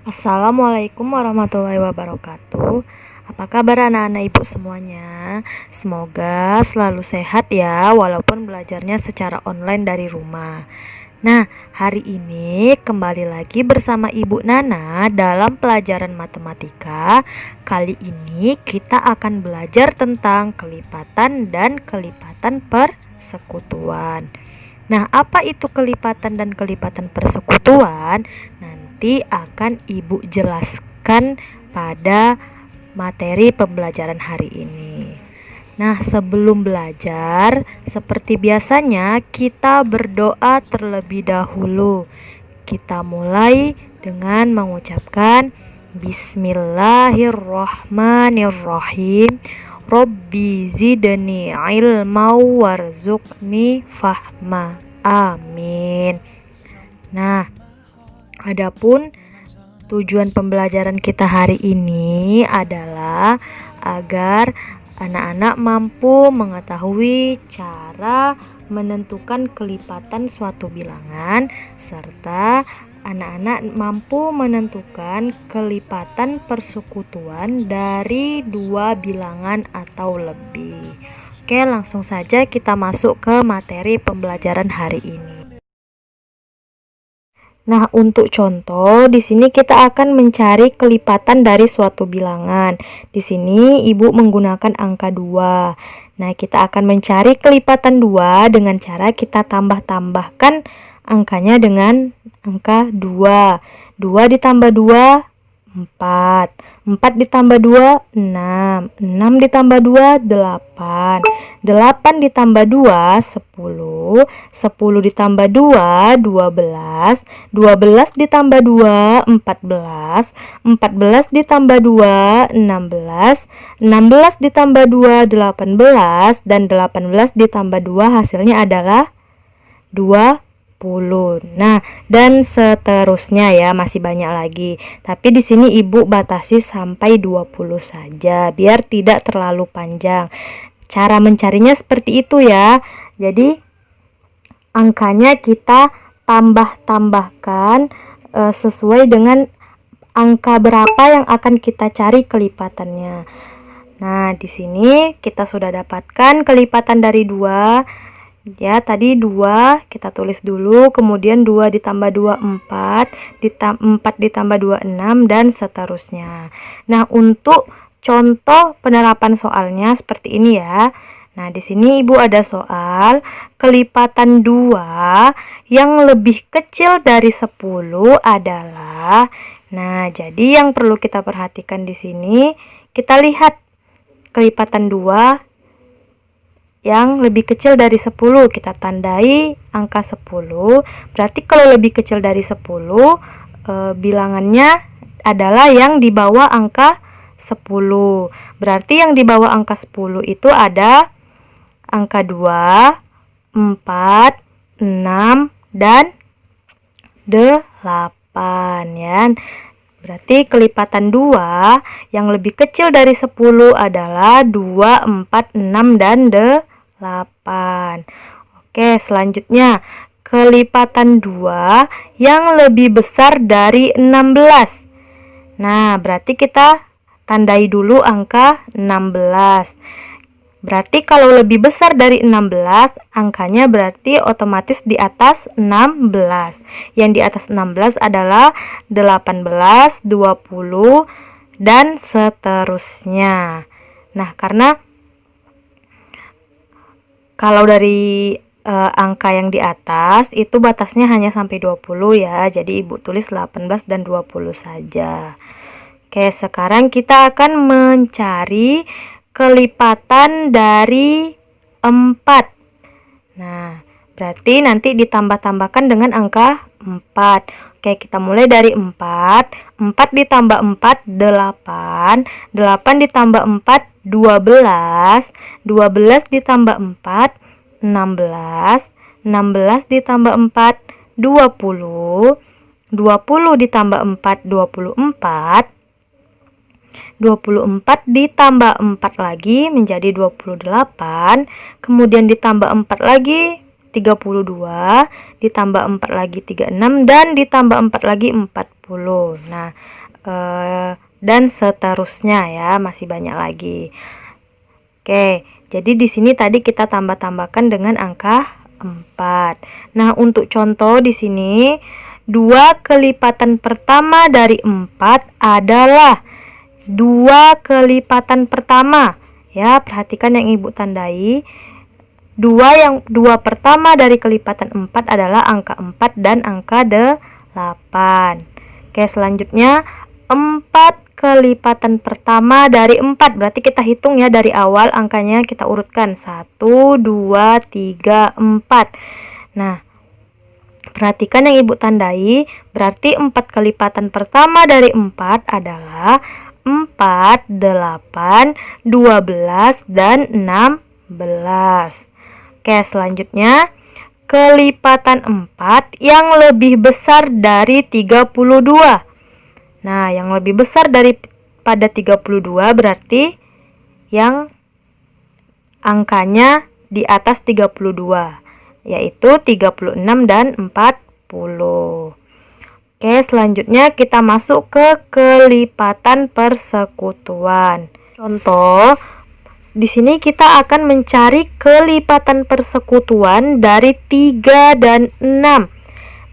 Assalamualaikum warahmatullahi wabarakatuh. Apa kabar anak-anak ibu semuanya? Semoga selalu sehat ya, walaupun belajarnya secara online dari rumah. Nah, hari ini kembali lagi bersama Ibu Nana dalam pelajaran matematika. Kali ini kita akan belajar tentang kelipatan dan kelipatan persekutuan. Nah, apa itu kelipatan dan kelipatan persekutuan? Nanti akan Ibu jelaskan pada materi pembelajaran hari ini. Nah, sebelum belajar, seperti biasanya kita berdoa terlebih dahulu. Kita mulai dengan mengucapkan Bismillahirrahmanirrahim. Robbi zidni ilma warzuqni fahma. Amin. Nah, adapun tujuan pembelajaran kita hari ini adalah agar anak-anak mampu mengetahui cara menentukan kelipatan suatu bilangan serta anak-anak mampu menentukan kelipatan persekutuan dari dua bilangan atau lebih. Oke, langsung saja kita masuk ke materi pembelajaran hari ini. Nah, untuk contoh, di sini kita akan mencari kelipatan dari suatu bilangan. Di sini Ibu menggunakan angka 2. Nah, kita akan mencari kelipatan 2 dengan cara kita tambah-tambahkan angkanya dengan angka 2. 2 ditambah 2, 4. 4 ditambah 2, 6. 6 ditambah 2, 8. 8 ditambah 2, 10. 10 ditambah 2, 12. 12 ditambah 2, 14. 14 ditambah 2, 16. 16 ditambah 2, 18. Dan 18 ditambah 2 hasilnya adalah 20. Nah, dan seterusnya ya, masih banyak lagi. Tapi di sini Ibu batasi sampai 20 saja biar tidak terlalu panjang. Cara mencarinya seperti itu ya. Jadi angkanya kita tambah-tambahkan sesuai dengan angka berapa yang akan kita cari kelipatannya. Nah, di sini kita sudah dapatkan kelipatan dari 2. Ya, tadi 2 kita tulis dulu, kemudian 2 ditambah 2, 4, 4 ditambah 2, 6, dan seterusnya. Nah, untuk contoh penerapan soalnya seperti ini ya. Nah, di sini Ibu ada soal kelipatan 2 yang lebih kecil dari 10 adalah. Nah, jadi yang perlu kita perhatikan di sini, kita lihat kelipatan 2 yang lebih kecil dari 10, kita tandai angka 10. Berarti kalau lebih kecil dari 10, bilangannya adalah yang di bawah angka 10. Berarti yang di bawah angka 10 itu ada angka 2, 4, 6, dan 8 ya. Berarti kelipatan 2 yang lebih kecil dari 10 adalah 2, 4, 6, dan 8. Oke, selanjutnya kelipatan 2 yang lebih besar dari 16. Nah, berarti kita tandai dulu angka 16. Berarti kalau lebih besar dari 16, angkanya berarti otomatis di atas 16. Yang di atas 16 adalah 18, 20, dan seterusnya. Nah, karena kalau dari angka yang di atas itu batasnya hanya sampai 20 ya. Jadi Ibu tulis 18 dan 20 saja. Oke, sekarang kita akan mencari kelipatan dari 4. Nah, berarti nanti ditambah-tambahkan dengan angka 4. Oke, kita mulai dari 4. 4 ditambah 4, 8. 8 ditambah 4, 12. 12 ditambah 4, 16. 16 ditambah 4, 20. 20 ditambah 4, 24. 24 ditambah 4 lagi menjadi 28. Kemudian ditambah 4 lagi 32, ditambah 4 lagi 36, dan ditambah 4 lagi 40. Nah, dan seterusnya ya, masih banyak lagi. Oke, jadi di sini tadi kita tambah-tambahkan dengan angka 4. Nah, untuk contoh di sini 2 kelipatan pertama dari 4 adalah 2 kelipatan pertama. Ya, perhatikan yang Ibu tandai. 2 pertama dari kelipatan 4 adalah angka 4 dan angka 8. Oke, selanjutnya 4 kelipatan pertama dari 4. Berarti kita hitung ya dari awal angkanya kita urutkan 1, 2, 3, 4. Nah, perhatikan yang Ibu tandai, berarti 4 kelipatan pertama dari 4 adalah 4, 8, 12, dan 16. Oke, selanjutnya kelipatan 4 yang lebih besar dari 32. Nah, yang lebih besar daripada 32 berarti yang angkanya di atas 32, yaitu 36 dan 40. Oke, selanjutnya kita masuk ke kelipatan persekutuan. Contoh, di sini kita akan mencari kelipatan persekutuan dari 3 dan 6.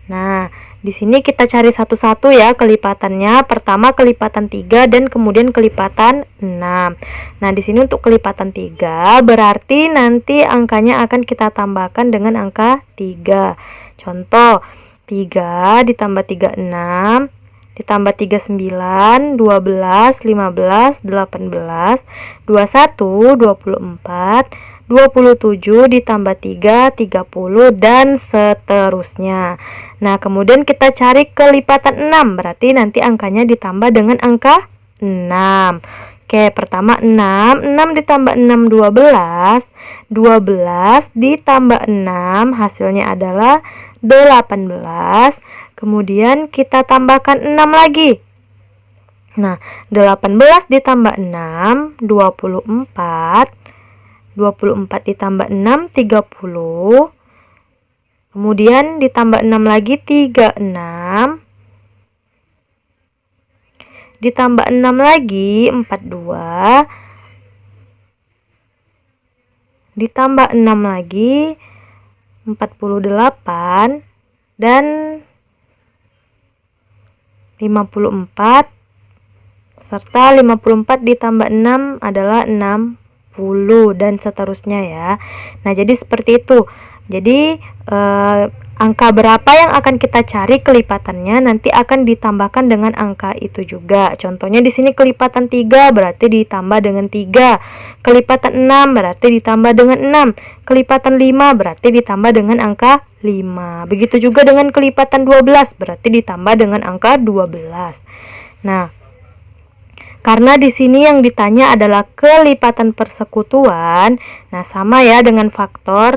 Nah, di sini kita cari satu-satu ya kelipatannya. Pertama kelipatan 3 dan kemudian kelipatan 6. Nah, di sini untuk kelipatan 3 berarti nanti angkanya akan kita tambahkan dengan angka 3. Contoh, 3 ditambah 3 6, ditambah 3 9, 12, 15, 18, 21, 24, 27 ditambah 3, 30, dan seterusnya. Nah, kemudian kita cari kelipatan 6, berarti nanti angkanya ditambah dengan angka 6. Oke, pertama 6, 6 ditambah 6 12, 12 ditambah 6 hasilnya adalah 18. Kemudian kita tambahkan 6 lagi. Nah, 18 ditambah 6, 24. 24 ditambah 6, 30. Kemudian ditambah 6 lagi, 36. Ditambah 6 lagi, 42. Ditambah 6 lagi, 48. Dan 54, serta 54 ditambah 6 adalah 60, dan seterusnya ya. Nah, jadi seperti itu. Jadi angka berapa yang akan kita cari kelipatannya nanti akan ditambahkan dengan angka itu juga. Contohnya di sini kelipatan 3 berarti ditambah dengan 3. Kelipatan 6 berarti ditambah dengan 6. Kelipatan 5 berarti ditambah dengan angka 5. Begitu juga dengan kelipatan 12 berarti ditambah dengan angka 12. Nah, karena di sini yang ditanya adalah kelipatan persekutuan, nah sama ya dengan faktor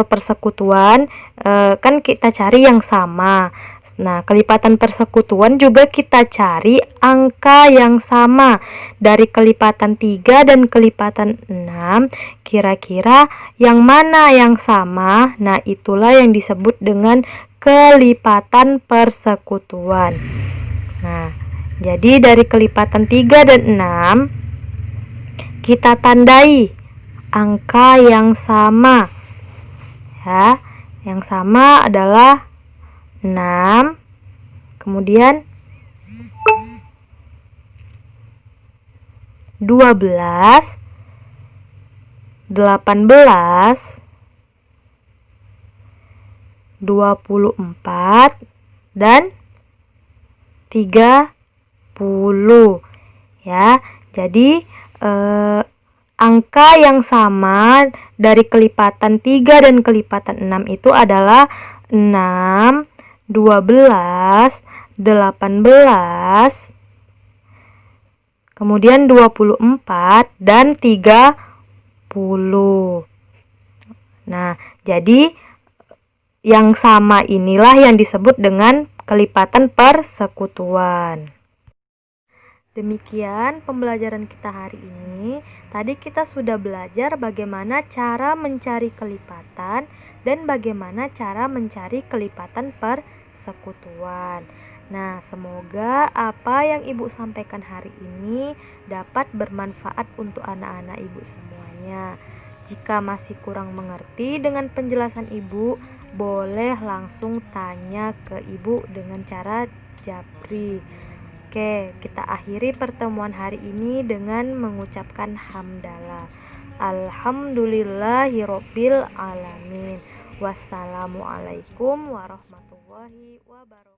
persekutuan, kan kita cari yang sama. Nah, kelipatan persekutuan juga kita cari angka yang sama. Dari kelipatan 3 dan kelipatan 6, kira-kira yang mana yang sama? Nah, itulah yang disebut dengan kelipatan persekutuan. Nah, jadi dari kelipatan 3 dan 6 kita tandai angka yang sama. Ya, yang sama adalah 6. Kemudian 12, 18, 24, dan 30 ya. Jadi angka yang sama dari kelipatan 3 dan kelipatan 6 itu adalah 6, 12, 18, kemudian 24, dan 30. Nah, jadi yang sama inilah yang disebut dengan kelipatan persekutuan. Demikian pembelajaran kita hari ini. Tadi kita sudah belajar bagaimana cara mencari kelipatan dan bagaimana cara mencari kelipatan persekutuan. Nah, semoga apa yang Ibu sampaikan hari ini dapat bermanfaat untuk anak-anak Ibu semuanya. Jika masih kurang mengerti dengan penjelasan Ibu, boleh langsung tanya ke Ibu dengan cara japri. Oke, kita akhiri pertemuan hari ini dengan mengucapkan hamdalah. Alhamdulillahirobbil alamin. Wassalamualaikum warahmatullahi wabarakatuh.